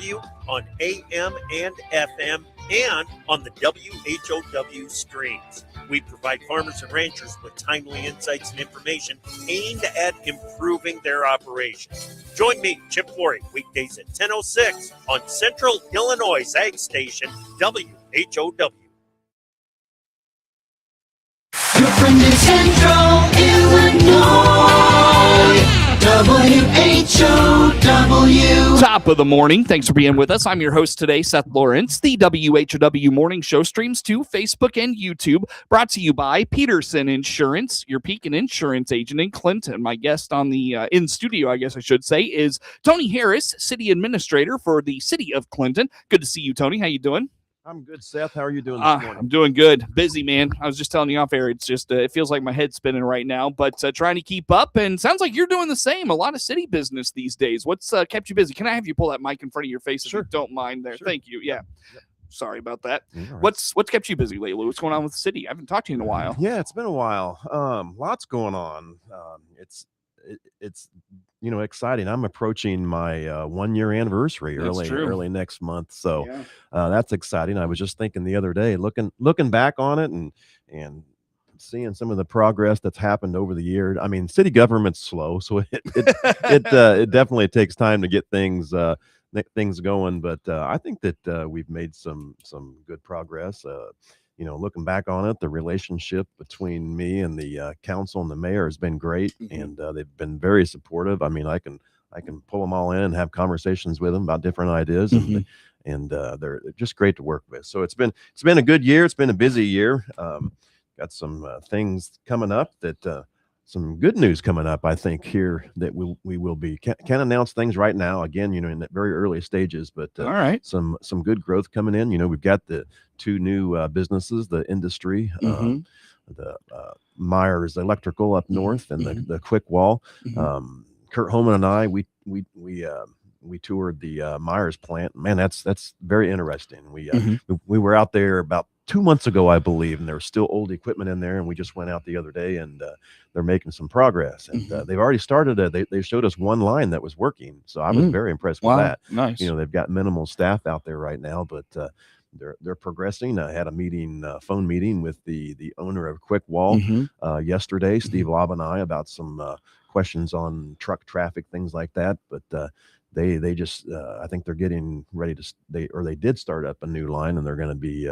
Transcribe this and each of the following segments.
WHOW on AM and FM and on the WHOW streams. We provide farmers and ranchers with timely insights and information aimed at improving their operations. Join me, Chip Flory, weekdays at 10:06 on Central Illinois Ag Station, WHOW. You're from Central Illinois, WHOW. Top of the morning. Thanks for being with us. I'm your host today, Seth Lawrence. The WHOW Morning Show streams to Facebook and YouTube, brought to you by Peterson Insurance, your Pekin Insurance agent in Clinton. My guest on the in studio, I guess I should say, is Tony Harris, City Administrator for the City of Clinton. Good to see you, Tony. How you doing? I'm good, Seth. How are you doing this morning? I'm doing good. Busy, man. I was just telling you off air. It's just, it feels like my head's spinning right now, but trying to keep up. And sounds like you're doing the same. A lot of city business these days. What's kept you busy? Can I have you pull that mic in front of your face Sure. if you don't mind there? Sure. Thank you. Yeah. Yep. Sorry about that. Right. What's kept you busy lately? What's going on with the city? I haven't talked to you in a while. Yeah, it's been a while. Lots going on. It's exciting. I'm approaching my 1-year anniversary early next month, so Yeah. That's exciting. I was just thinking the other day, looking back on it and seeing some of the progress that's happened over the year. I mean, city government's slow, so it definitely takes time to get things going. But I think that we've made some good progress. Looking back on it, the relationship between me and the council and the mayor has been great, and they've been very supportive. I mean, I can pull them all in and have conversations with them about different ideas, and they're just great to work with. So it's been a good year. It's been a busy year. Got some things coming up that. Some good news coming up, I think, here that we will be can't announce things right now. Again, in the very early stages, but All right. some good growth coming in. We've got the 2 new businesses, the industry, the Myers Electrical up north, and the Quick Wall. Kurt Holman and I, we toured the Myers plant. Man, that's very interesting. We were out there about 2 months ago, I believe, and there was still old equipment in there, and we just went out the other day, and they're making some progress. And they've already started they showed us one line that was working, so I was very impressed with that. Nice. They've got minimal staff out there right now, but they're progressing. I had a phone meeting with the owner of Quick Wall yesterday, Steve Lobb and I, about some questions on truck traffic, things like that. But they just I think they're getting ready they did start up a new line, and they're going to be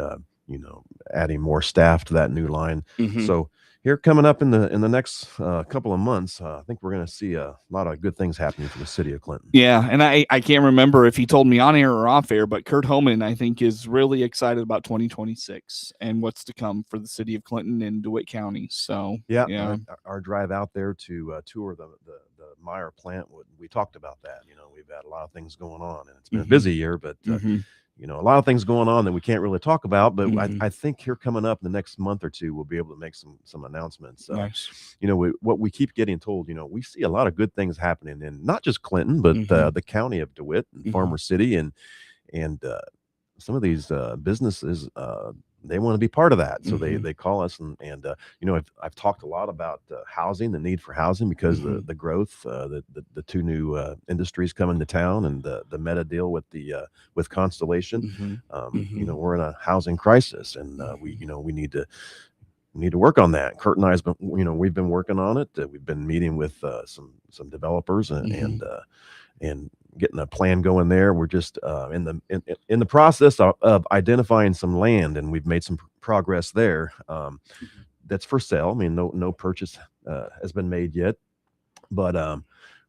adding more staff to that new line. So here coming up in the next couple of months, I think we're going to see a lot of good things happening for the city of Clinton. Yeah, and I can't remember if he told me on air or off air, but Kurt Holman, I think, is really excited about 2026 and what's to come for the city of Clinton and DeWitt County. So yeah. Our drive out there to tour the Meyer plant, we talked about that. We've had a lot of things going on, and it's been a busy year, but a lot of things going on that we can't really talk about, but I think here coming up in the next month or two, we'll be able to make some announcements. Nice. What we keep getting told, we see a lot of good things happening in not just Clinton, but the county of DeWitt and Farmer City, and some of these businesses, they want to be part of that. So they call us, and I've talked a lot about housing, the need for housing, because the growth, the 2 new industries coming to town, and the meta deal with Constellation. We're in a housing crisis, and we need to work on that. Kurt and I we've been working on it. We've been meeting with some developers and getting a plan going there. We're just in the process of identifying some land, and we've made some progress there. That's for sale. I mean, no purchase has been made yet, but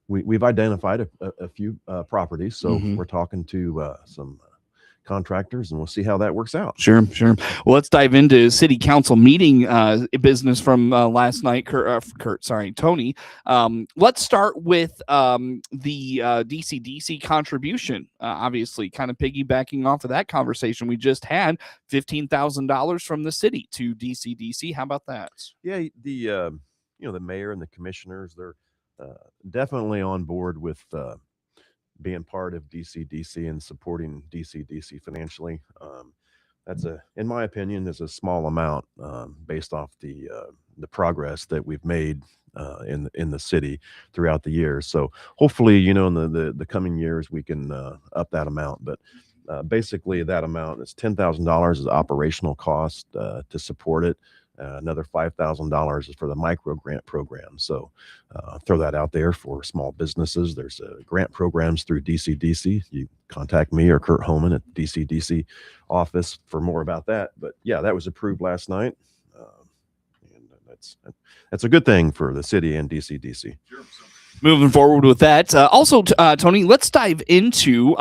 we've identified a few properties. So we're talking to some contractors, and we'll see how that works out. Sure. Well, let's dive into city council meeting business from last night. Tony. Let's start with the DCDC contribution. Obviously, kind of piggybacking off of that conversation we just had, $15,000 from the city to DCDC. How about that? Yeah, the mayor and the commissioners, they're definitely on board with being part of DCDC and supporting DCDC financially. That's in my opinion, is a small amount based off the progress that we've made in the city throughout the year. So hopefully, in the coming years, we can up that amount. But basically, that amount is $10,000 is operational cost to support it. Another $5,000 is for the micro grant program. So throw that out there for small businesses. There's grant programs through DCDC. You contact me or Kurt Homan at the DCDC office for more about that. But yeah, that was approved last night. And that's a good thing for the city and DCDC. Moving forward with that. Also, Tony, let's dive into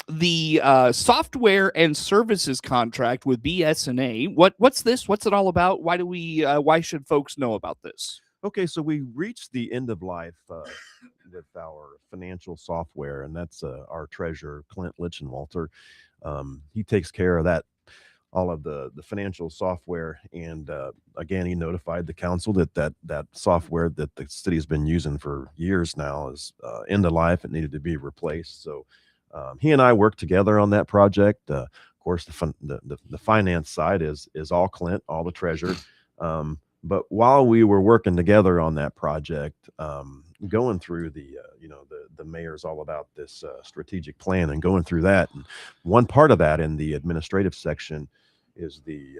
the software and services contract with BS&A. What's this? What's it all about? Why should folks know about this? Okay, so we reached the end of life with our financial software, and that's our treasurer, Clint Lichenwalter. He takes care of that, all of the financial software, and again, he notified the council that software that the city has been using for years now is end of life. It needed to be replaced. So he and I worked together on that project. Of course, the finance side is all Clint, all the treasurer. But while we were working together on that project, going through the mayor's all about this strategic plan and going through that, and one part of that in the administrative section is the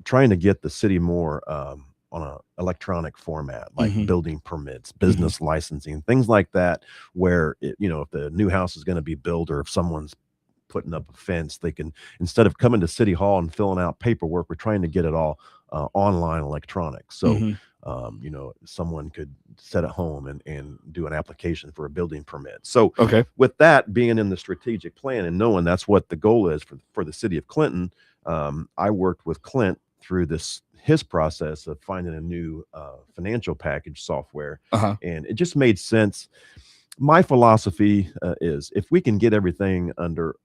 trying to get the city more on a electronic format, like building permits, business licensing, things like that, where if the new house is going to be built, or if someone's putting up a fence, they can, instead of coming to City Hall and filling out paperwork, we're trying to get it all online, electronic. So someone could sit at home and do an application for a building permit. So with that being in the strategic plan and knowing that's what the goal is for the city of Clinton, I worked with Clint through his process of finding a new financial package software, and it just made sense. My philosophy is, if we can get everything under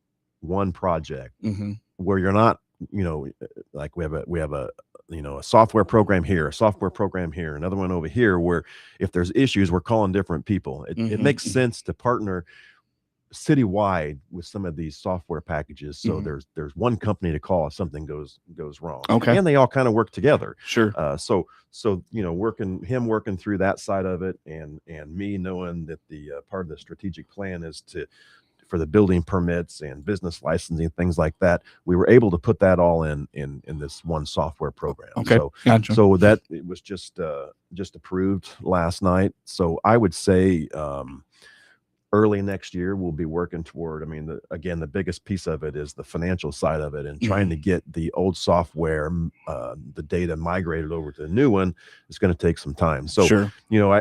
one project, where you're not, like we have a software program here, a software program here, another one over here, where if there's issues, we're calling different people. It makes sense to partner citywide with some of these software packages. So there's one company to call if something goes wrong. And they all kind of work together. Sure. So working through that side of it, and me knowing that the part of the strategic plan is for the building permits and business licensing, things like that, we were able to put that all in this one software program. So gotcha. So that it was just approved last night. So I would say early next year we'll be working toward, the biggest piece of it is the financial side of it, and trying to get the old software, the data migrated over to the new one is going to take some time. So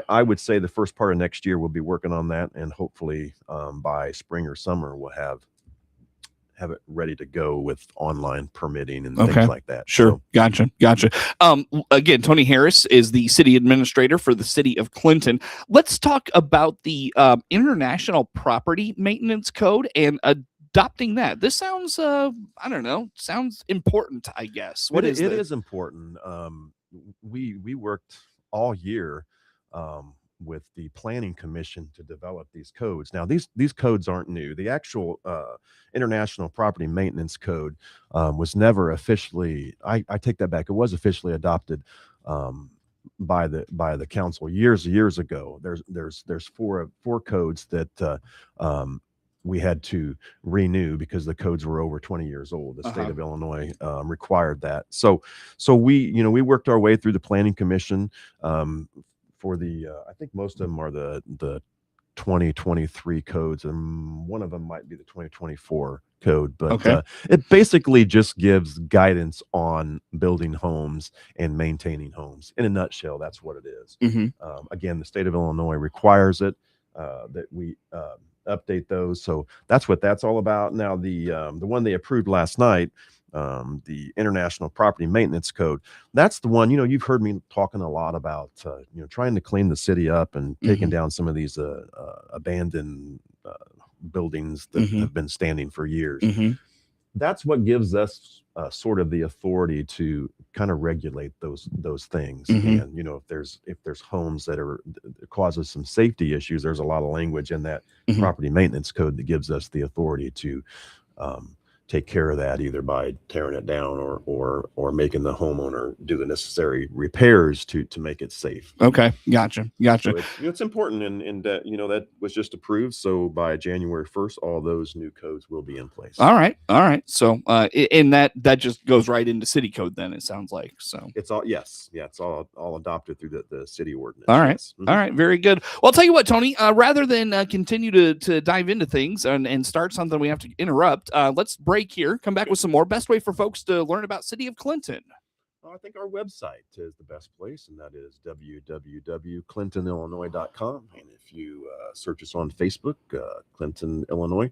I would say the first part of next year we'll be working on that, and hopefully by spring or summer we'll have it ready to go with online permitting and things like that. Sure. So, Gotcha. Again, Tony Harris is the city administrator for the city of Clinton. Let's talk about the International Property Maintenance Code and adopting that. This sounds, sounds important, I guess. What is it? It is important. We worked all year with the planning commission to develop these codes. Now these codes aren't new. The actual International Property Maintenance Code was never officially, I take that back, it was officially adopted by the council years ago. There's four codes that we had to renew because the codes were over 20 years old. The state of Illinois required that. So we worked our way through the planning commission for the I think most of them are the 2023 codes, and one of them might be the 2024 code. But it basically just gives guidance on building homes and maintaining homes. In a nutshell, that's what it is. Again, the state of Illinois requires it, that we update those. So that's what that's all about. Now the one they approved last night, the International Property Maintenance Code, that's the one, you've heard me talking a lot about, trying to clean the city up and taking down some of these abandoned buildings that have been standing for years. That's what gives us sort of the authority to kind of regulate those things. And if there's homes that causes some safety issues, there's a lot of language in that property maintenance code that gives us the authority to take care of that either by tearing it down or making the homeowner do the necessary repairs to make it safe. Okay, gotcha. So it's important, and that that was just approved. So by January 1st, all those new codes will be in place. All right. So and that just goes right into city code then, it sounds like. So It's all it's all adopted through the city ordinance. all right. Yes. All right, very good. Well, I'll tell you what, Tony, rather than continue to dive into things and start something we have to interrupt, let's break here, come back with some more. Best way for folks to learn about City of Clinton. I think our website is the best place, and that is www.clintonillinois.com. And if you search us on Facebook, Clinton, Illinois,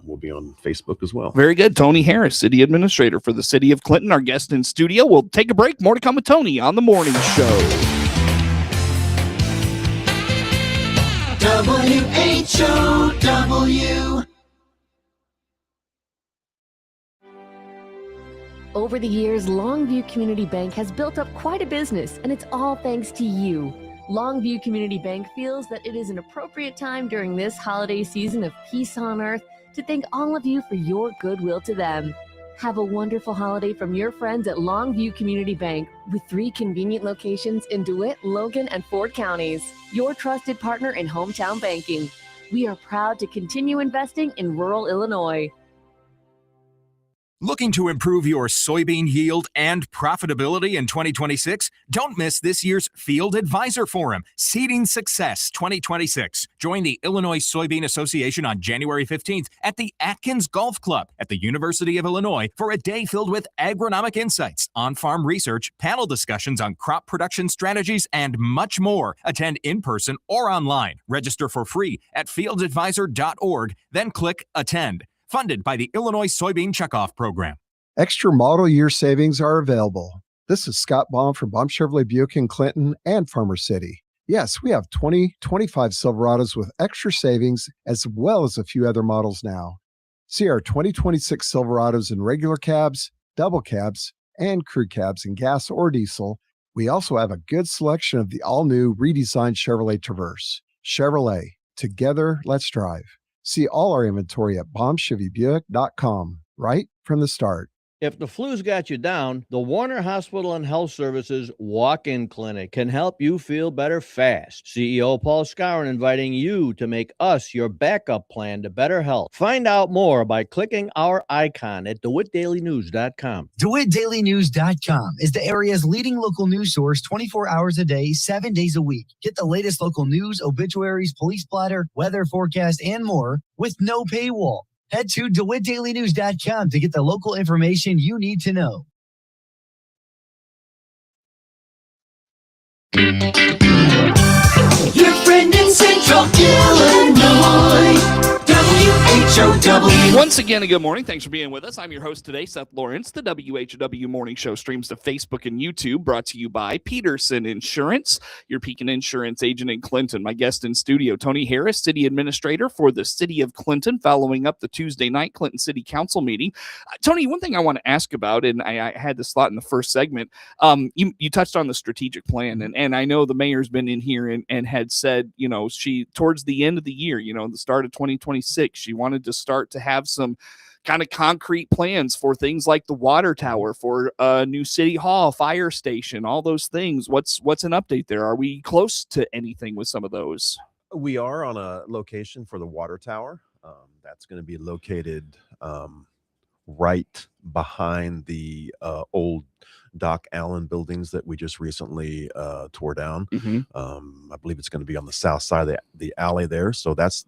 we'll be on Facebook as well. Very good. Tony Harris, City Administrator for the City of Clinton, our guest in studio. We'll take a break. More to come with Tony on the morning show. WHOW. Over the years, Longview Community Bank has built up quite a business, and it's all thanks to you. Longview Community Bank feels that it is an appropriate time during this holiday season of peace on earth to thank all of you for your goodwill to them. Have a wonderful holiday from your friends at Longview Community Bank, with 3 convenient locations in DeWitt, Logan, and Ford counties. Your trusted partner in hometown banking. We are proud to continue investing in rural Illinois. Looking to improve your soybean yield and profitability in 2026? Don't miss this year's Field Advisor Forum, Seeding Success 2026. Join the Illinois Soybean Association on January 15th at the Atkins Golf Club at the University of Illinois for a day filled with agronomic insights, on-farm research, panel discussions on crop production strategies, and much more. Attend in person or online. Register for free at fieldadvisor.org, then click Attend. Funded by the Illinois Soybean Checkoff Program. Extra model year savings are available. This is Scott Baum from Baum Chevrolet Buick in Clinton and Farmer City. Yes, we have 2025 Silverados with extra savings as well as a few other models now. See our 2026 Silverados in regular cabs, double cabs, and crew cabs in gas or diesel. We also have a good selection of the all-new redesigned Chevrolet Traverse. Chevrolet, together, let's drive. See all our inventory at bombchevybuick.com right from the start. If the flu's got you down, the Warner Hospital and Health Services Walk-In Clinic can help you feel better fast. CEO Paul Skowron inviting you to make us your backup plan to better health. Find out more by clicking our icon at DeWittDailyNews.com. DeWittDailyNews.com is the area's leading local news source 24 hours a day, 7 days a week. Get the latest local news, obituaries, police blotter, weather forecast, and more with no paywall. Head to DeWittDailyNews.com to get the local information you need to know. Your friend in Central Illinois. WHOW. Once again, a good morning. Thanks for being with us. I'm your host today, Seth Lawrence. The WHOW Morning Show streams to Facebook and YouTube, brought to you by Peterson Insurance, your Pekin Insurance agent in Clinton. My guest in studio, Tony Harris, City Administrator for the City of Clinton, following up the Tuesday night Clinton City Council meeting. Tony, one thing I want to ask about, and I had this thought in the first segment, you touched on the strategic plan, and I know the mayor's been in here and had said, she, towards the end of the year, the start of 2026, she wanted to start to have some kind of concrete plans for things like the water tower, for a new city hall, fire station, all those things. What's an update there? Are we close to anything with some of those? We are on a location for the water tower. That's going to be located right behind the old Doc Allen buildings that we just recently tore down. I believe it's going to be on the south side of the alley there. So that's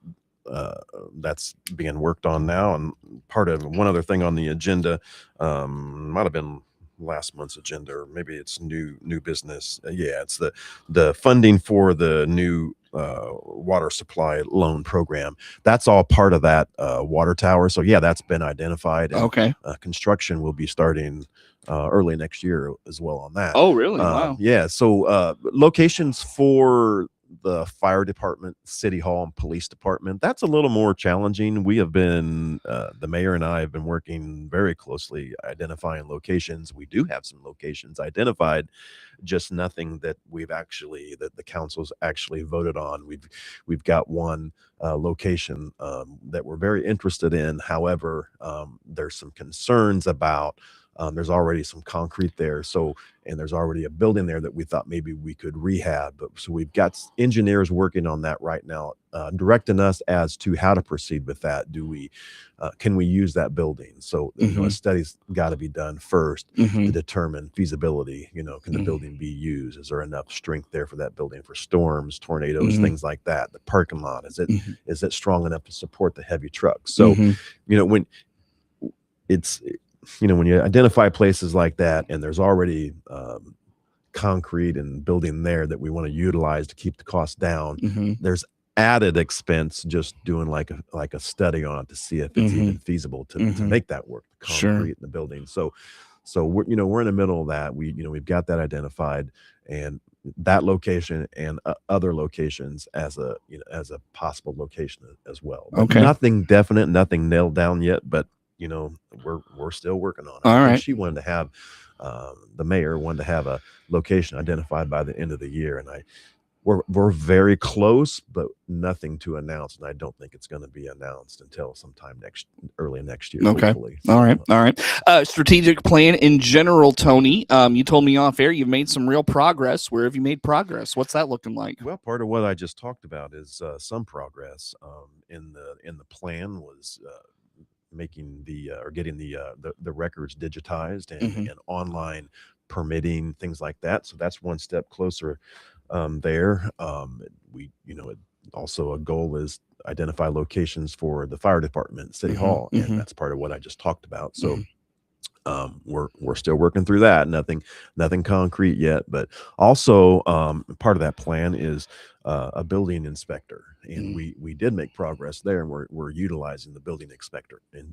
being worked on now. And part of one other thing on the agenda, might have been last month's agenda, or maybe it's new business. It's the funding for the new water supply loan program. That's all part of that water tower. So that's been identified. And, okay. Construction will be starting early next year as well on that. Oh, really? Wow. Yeah. So locations for the fire department, city hall, and police department, that's a little more challenging. We have been, the mayor and I have been working very closely identifying locations. We do have some locations identified, just nothing that that the council's actually voted on. We've got one location that we're very interested in. However, there's some concerns about there's already some concrete there. And there's already a building there that we thought maybe we could rehab. So we've got engineers working on that right now, directing us as to how to proceed with that. Can we use that building? So, a study's got to be done first to determine feasibility. Can the building be used? Is there enough strength there for that building for storms, tornadoes, things like that? The parking lot, is it strong enough to support the heavy trucks? So, when it's, when you identify places like that and there's already concrete and building there that we want to utilize to keep the cost down, there's added expense just doing like a study on it to see if it's even feasible to make that work, the concrete in the building. So we're in the middle of that. We've got that identified, and that location and other locations as a possible location as well. But nothing definite, nothing nailed down yet, but we're still working on it. All right. And she wanted to have, the mayor wanted to have a location identified by the end of the year, and we're very close, but nothing to announce, and I don't think it's going to be announced until sometime early next year. Okay. Hopefully. All right. Strategic plan in general, Tony. You told me off air you've made some real progress. Where have you made progress? What's that looking like? Well, part of what I just talked about is some progress in the plan was making getting the records digitized and online permitting, things like that. So that's one step closer there. Also a goal is identify locations for the fire department, city hall, and that's part of what I just talked about. So we're still working through that. Nothing concrete yet, but also part of that plan is a building inspector, and we did make progress there, and we're utilizing the building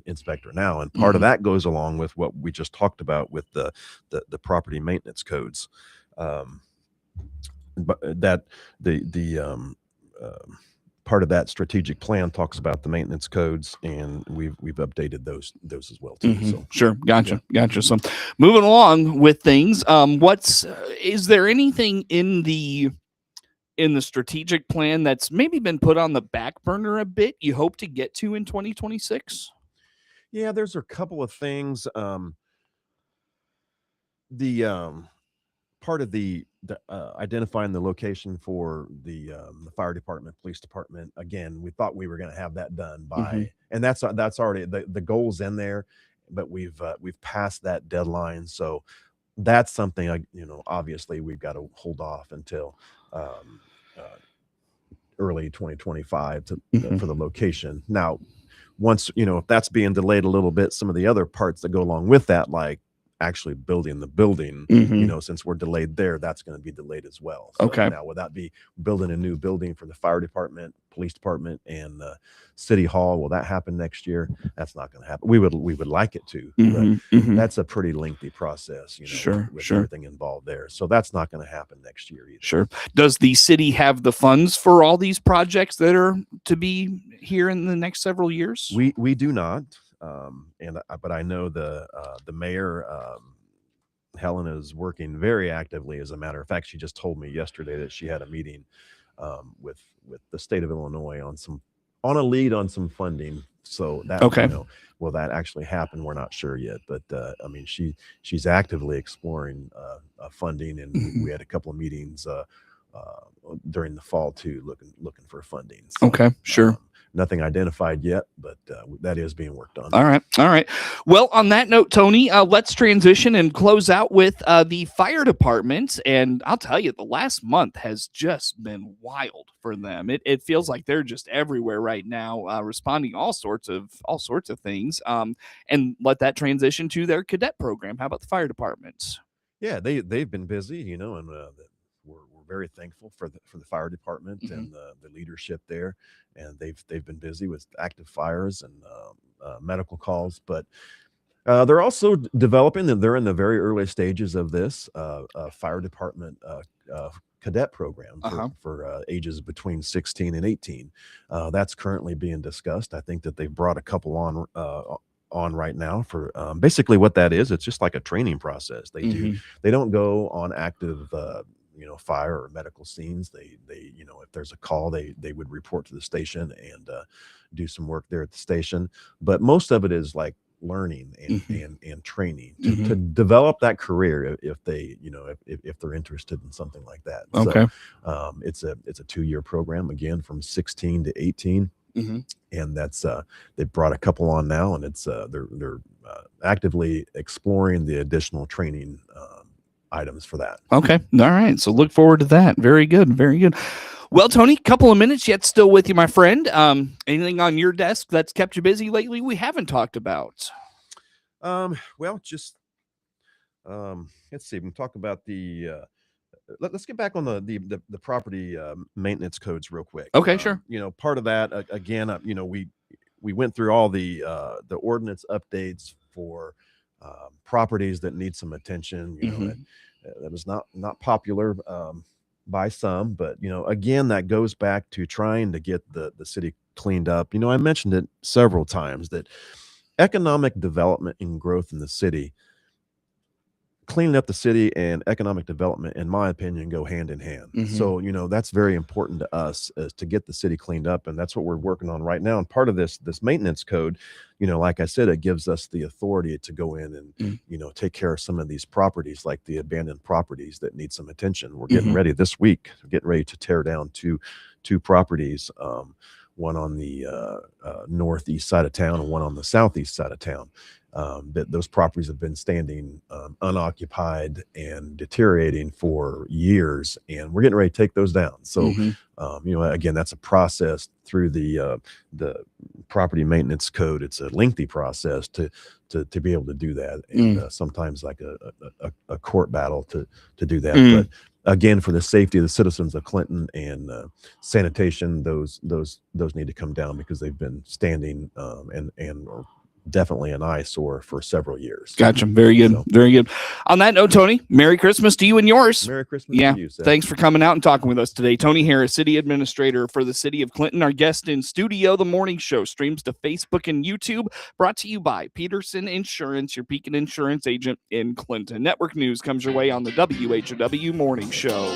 inspector now, and part of that goes along with what we just talked about with the property maintenance codes, but that the part of that strategic plan talks about the maintenance codes, and we've updated those as well too. So Sure. Gotcha. So moving along with things, is there anything in the strategic plan that's maybe been put on the back burner a bit you hope to get to in 2026? Yeah, there's a couple of things. Part of the identifying the location for the fire department, police department, again, we thought we were going to have that done by, and that's already the goals in there, but we've passed that deadline. So that's something obviously we've got to hold off until early 2025 for the location. Now, once if that's being delayed a little bit, some of the other parts that go along with that, like actually building the building, since we're delayed there, that's going to be delayed as well. So now, would that be building a new building for the fire department, police department, and city hall? Will that happen next year? That's not going to happen. We would like it to, but that's a pretty lengthy process, with everything involved there. So that's not going to happen next year either. Sure. Does the city have the funds for all these projects that are to be here in the next several years? We do not. But I know the mayor, Helen, is working very actively. As a matter of fact, she just told me yesterday that she had a meeting with the state of Illinois on a lead on some funding. So that will that actually happen? We're not sure yet, but she's actively exploring funding, and we had a couple of meetings during the fall too, looking for funding. So, sure. Nothing identified yet, but that is being worked on. All right. Well, on that note, Tony, let's transition and close out with the fire department. And I'll tell you, the last month has just been wild for them. It feels like they're just everywhere right now, responding to all sorts of things. And let that transition to their cadet program. How about the fire department? Yeah, they've been busy, and we're very thankful for the fire department and the leadership there, and they've been busy with active fires and medical calls. But They're also developing, and they're in the very early stages of this fire department cadet program for ages between 16 and 18. That's currently being discussed. I think that they've brought a couple on right now for basically what that is. It's just like a training process. They don't go on active fire or medical scenes. They if there's a call, they would report to the station and do some work there at the station. But most of it is like learning and training to develop that career if they if they're interested in something like that. Okay. So it's a 2-year program, again, from 16 to 18. And that's they've brought a couple on now, and it's they're actively exploring the additional training items for that. Okay. All right. So look forward to that. Very good. Very good. Well, Tony, couple of minutes yet still with you, my friend. Anything on your desk that's kept you busy lately we haven't talked about? Well, just let's see. We can talk about the let's get back on the property maintenance codes real quick. Okay, sure. Part of that again, we went through all the ordinance updates for properties that need some attention. That was not popular by some, but again, that goes back to trying to get the city cleaned up. I mentioned it several times that economic development and growth in the city, cleaning up the city and economic development, in my opinion, go hand in hand. So, that's very important to us, is to get the city cleaned up. And that's what we're working on right now. And part of this maintenance code, like I said, it gives us the authority to go in and, take care of some of these properties, like the abandoned properties that need some attention. We're getting ready this week. We're getting ready to tear down two properties, one on the northeast side of town and one on the southeast side of town. That those properties have been standing unoccupied and deteriorating for years, and we're getting ready to take those down. So, again, that's a process through the property maintenance code. It's a lengthy process to be able to do that, and sometimes like a court battle to do that. But again, for the safety of the citizens of Clinton and sanitation, those need to come down, because they've been standing and are definitely an eyesore for several years. Gotcha. Very good. So, very good. On that note, Tony, Merry Christmas to you and yours. Merry Christmas to you, Seth. Thanks for coming out and talking with us today. Tony Harris, City Administrator for the City of Clinton, our guest in studio. The morning show streams to Facebook and YouTube, brought to you by Peterson Insurance, your Pekin Insurance agent in Clinton. Network news comes your way on the WHOW Morning Show.